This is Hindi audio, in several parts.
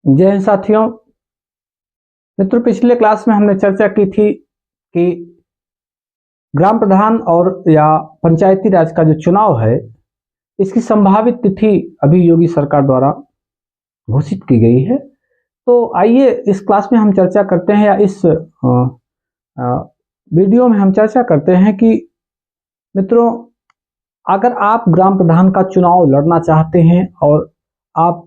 जय हिंद साथियों। मित्रों, पिछले क्लास में हमने चर्चा की थी कि ग्राम प्रधान और या पंचायती राज का जो चुनाव है, इसकी संभावित तिथि अभी योगी सरकार द्वारा घोषित की गई है। तो आइए इस क्लास में हम चर्चा करते हैं, या इस वीडियो में हम चर्चा करते हैं कि मित्रों, अगर आप ग्राम प्रधान का चुनाव लड़ना चाहते हैं और आप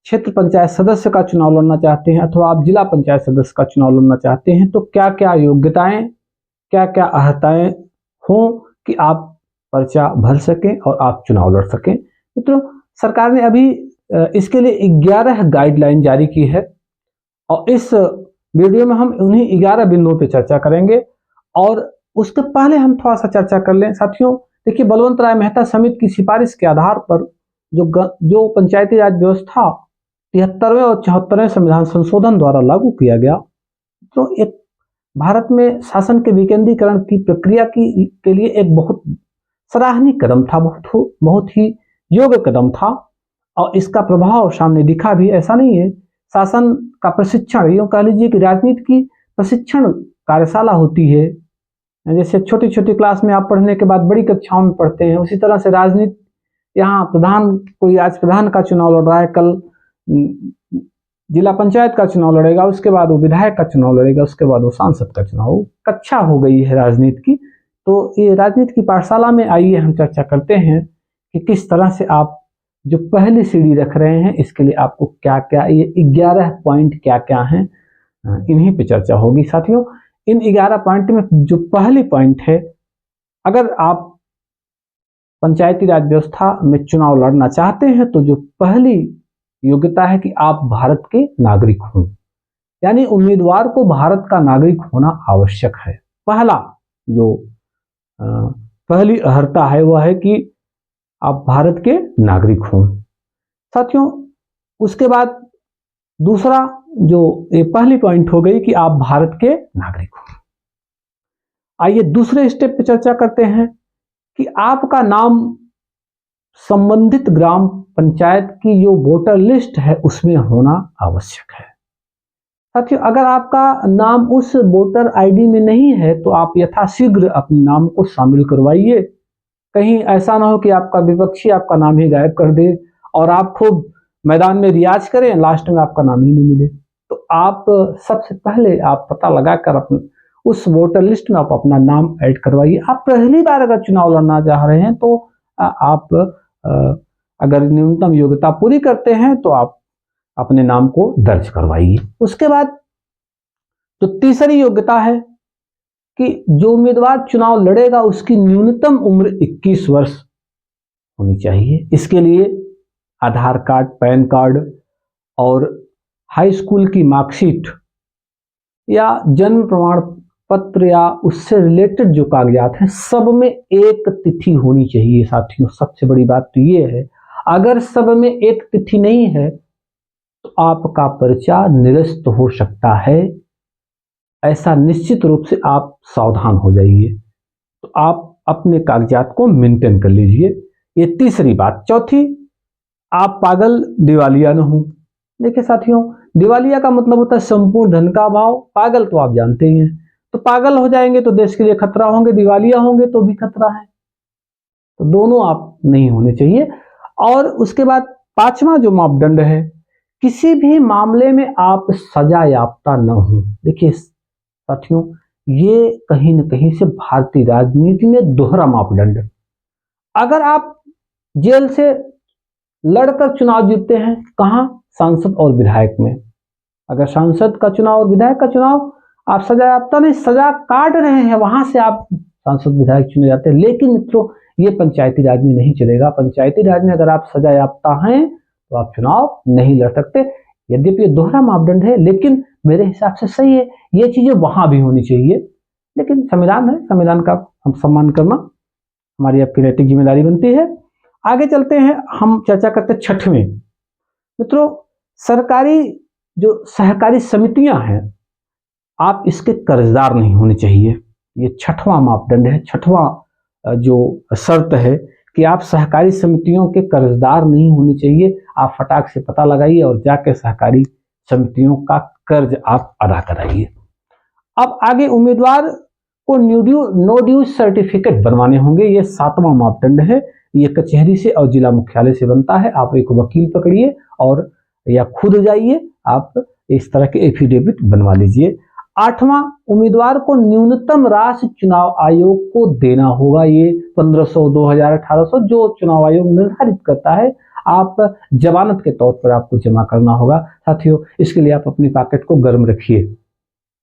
क्षेत्र पंचायत सदस्य का चुनाव लड़ना चाहते हैं अथवा आप जिला पंचायत सदस्य का चुनाव लड़ना चाहते हैं, तो क्या क्या योग्यताएं, क्या क्या अर्हताएं हों कि आप पर्चा भर सकें और आप चुनाव लड़ सकें। मित्रों, सरकार ने अभी इसके लिए 11 गाइडलाइन जारी की है और इस वीडियो में हम उन्हीं 11 बिंदुओं पर चर्चा करेंगे। और उसके पहले हम थोड़ा सा चर्चा कर लें साथियों। देखिए, बलवंत राय मेहता समिति की सिफारिश के आधार पर जो पंचायती राज व्यवस्था 73वें और 74वें संविधान संशोधन द्वारा लागू किया गया, तो एक भारत में शासन के विकेंद्रीकरण की प्रक्रिया के लिए एक बहुत सराहनीय कदम था, बहुत ही योग्य कदम था। और इसका प्रभाव सामने दिखा भी। ऐसा नहीं है, शासन का प्रशिक्षण, यूं कह लीजिए कि राजनीति की प्रशिक्षण कार्यशाला होती है। जैसे छोटी छोटी क्लास में आप पढ़ने के बाद बड़ी कक्षाओं में पढ़ते हैं, उसी तरह से राजनीति, यहाँ कोई आज प्रधान का चुनाव लड़ रहा है, कल जिला पंचायत का चुनाव लड़ेगा, उसके बाद वो विधायक का चुनाव लड़ेगा, उसके बाद वो सांसद का चुनाव। कक्षा हो गई है राजनीति की। तो ये राजनीति की पाठशाला में आइए हम चर्चा करते हैं कि किस तरह से आप जो पहली सीढ़ी रख रहे हैं, इसके लिए आपको क्या क्या, ये 11 पॉइंट क्या क्या हैं, इन्हीं पे चर्चा होगी साथियों। इन 11 पॉइंट में जो पहली पॉइंट है, अगर आप पंचायती राज व्यवस्था में चुनाव लड़ना चाहते हैं तो जो पहली योग्यता है कि आप भारत के नागरिक हों, यानी उम्मीदवार को भारत का नागरिक होना आवश्यक है। पहली अर्हता है वह है कि आप भारत के नागरिक हों साथियों। उसके बाद दूसरा, जो ये पहली पॉइंट हो गई कि आप भारत के नागरिक हों। आइए दूसरे स्टेप पे चर्चा करते हैं कि आपका नाम संबंधित ग्राम पंचायत की जो वोटर लिस्ट है उसमें होना आवश्यक है साथियों। अगर आपका नाम उस वोटर आईडी में नहीं है तो आप यथाशीघ्र अपने नाम को शामिल करवाइए। कहीं ऐसा ना हो कि आपका विपक्षी आपका नाम ही गायब कर दे और आप खूब मैदान में रियाज करें, लास्ट में आपका नाम ही नहीं मिले। तो आप सबसे पहले आप पता लगाकर अपने उस वोटर लिस्ट में आप अपना नाम ऐड करवाइए। आप पहली बार अगर चुनाव लड़ना चाह रहे हैं तो आप अगर न्यूनतम योग्यता पूरी करते हैं तो आप अपने नाम को दर्ज करवाइए। उसके बाद जो तीसरी योग्यता है कि जो उम्मीदवार चुनाव लड़ेगा उसकी न्यूनतम उम्र 21 वर्ष होनी चाहिए। इसके लिए आधार कार्ड, पैन कार्ड और हाई स्कूल की मार्कशीट या जन्म प्रमाण पत्र या उससे रिलेटेड जो कागजात हैं, सब में एक तिथि होनी चाहिए साथियों। सबसे बड़ी बात तो ये है, अगर सब में एक तिथि नहीं है तो आपका पर्चा निरस्त हो सकता है। ऐसा निश्चित रूप से आप सावधान हो जाइए। तो आप अपने कागजात को मेंटेन कर लीजिए। ये तीसरी बात। चौथी, आप पागल दिवालिया न हो। देखिए साथियों, दिवालिया का मतलब होता है संपूर्ण धन का अभाव। पागल तो आप जानते ही हैं। तो पागल हो जाएंगे तो देश के लिए खतरा होंगे, दिवालिया होंगे तो भी खतरा है। तो दोनों आप नहीं होने चाहिए। और उसके बाद पांचवा जो मापदंड है, किसी भी मामले में आप सजा याफ्ता न हो। देखिए साथियों, ये कहीं न कहीं से भारतीय राजनीति में दोहरा मापदंड। अगर आप जेल से लड़कर चुनाव जीतते हैं, कहां? सांसद और विधायक में। अगर सांसद का चुनाव और विधायक का चुनाव आप सजा याफ्ता नहीं, सजा काट रहे हैं, वहां से आप सांसद विधायक चुने जाते हैं। लेकिन मित्रों, ये पंचायती राज में नहीं चलेगा। पंचायती राज में अगर आप सजा याफ्ता हैं तो आप चुनाव नहीं लड़ सकते। यद्यपि ये दोहरा मापदंड है, लेकिन मेरे हिसाब से सही है। ये चीजें वहां भी होनी चाहिए, लेकिन संविधान है, संविधान का हम सम्मान करना हमारी आपकी नैतिक जिम्मेदारी बनती है। आगे चलते हैं, हम चर्चा करते हैं छठवें। मित्रों, सरकारी जो सहकारी समितियां हैं, आप इसके कर्जदार नहीं होने चाहिए। ये छठवां मापदंड है, छठवां जो शर्त है कि आप सहकारी समितियों के कर्जदार नहीं होने चाहिए। आप फटाक से पता लगाइए और जाके सहकारी समितियों का कर्ज आप अदा कराइए। अब आगे उम्मीदवार को नो ड्यूज सर्टिफिकेट बनवाने होंगे। ये 7वां मापदंड है। ये कचहरी से और जिला मुख्यालय से बनता है। आप एक वकील पकड़िए और या खुद जाइए, आप इस तरह के एफिडेविट बनवा लीजिए। 8वां, उम्मीदवार को न्यूनतम राशि चुनाव आयोग को देना होगा। ये 1500, 2000, 1800 जो चुनाव आयोग निर्धारित करता है, आप जमानत के तौर पर आपको जमा करना होगा। साथियों, इसके लिए आप अपनी पॉकेट को गर्म रखिए।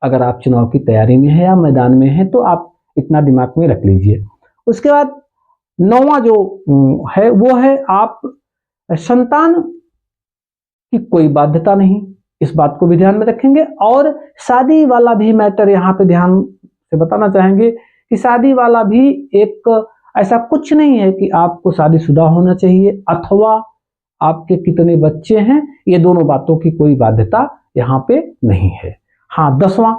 अगर आप चुनाव की तैयारी में है या मैदान में है तो आप इतना दिमाग में रख लीजिए। उसके बाद 9वां जो है वो है, आप संतान की कोई बाध्यता नहीं, इस बात को भी ध्यान में रखेंगे। और शादी वाला भी मैटर यहाँ पे ध्यान से बताना चाहेंगे कि शादी वाला भी एक ऐसा कुछ नहीं है कि आपको शादीशुदा होना चाहिए अथवा आपके कितने बच्चे हैं, ये दोनों बातों की कोई बाध्यता यहाँ पे नहीं है। हाँ, 10वां,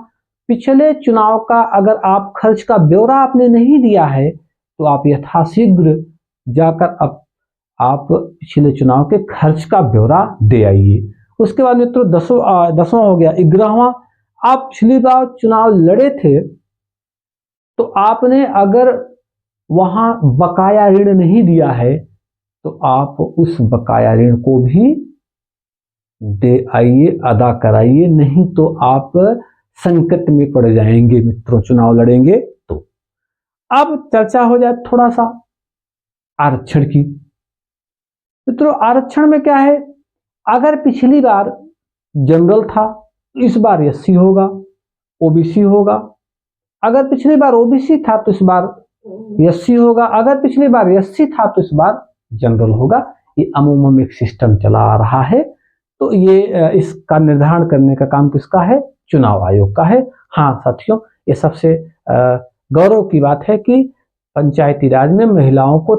पिछले चुनाव का अगर आप खर्च का ब्यौरा आपने नहीं दिया है तो आप यथाशीघ्र जाकर अब आप पिछले चुनाव के खर्च का ब्यौरा दे आइए। उसके बाद मित्रों 10वां हो गया। 11वां, आप पिछली बार चुनाव लड़े थे तो आपने अगर वहां बकाया ऋण नहीं दिया है तो आप उस बकाया ऋण को भी दे आइए, अदा कराइए, नहीं तो आप संकट में पड़ जाएंगे मित्रों चुनाव लड़ेंगे तो। अब चर्चा हो जाए थोड़ा सा आरक्षण की। मित्रों, आरक्षण में क्या है, अगर पिछली बार जनरल था तो इस बार एससी होगा, ओबीसी होगा। अगर पिछली बार ओबीसी था तो इस बार एससी होगा। अगर पिछली बार एससी था तो इस बार जनरल होगा। ये अमूमन एक सिस्टम चला आ रहा है। तो ये इसका निर्धारण करने का काम किसका है, चुनाव आयोग का है। हाँ साथियों, ये सबसे गौरव की बात है कि पंचायती राज में महिलाओं को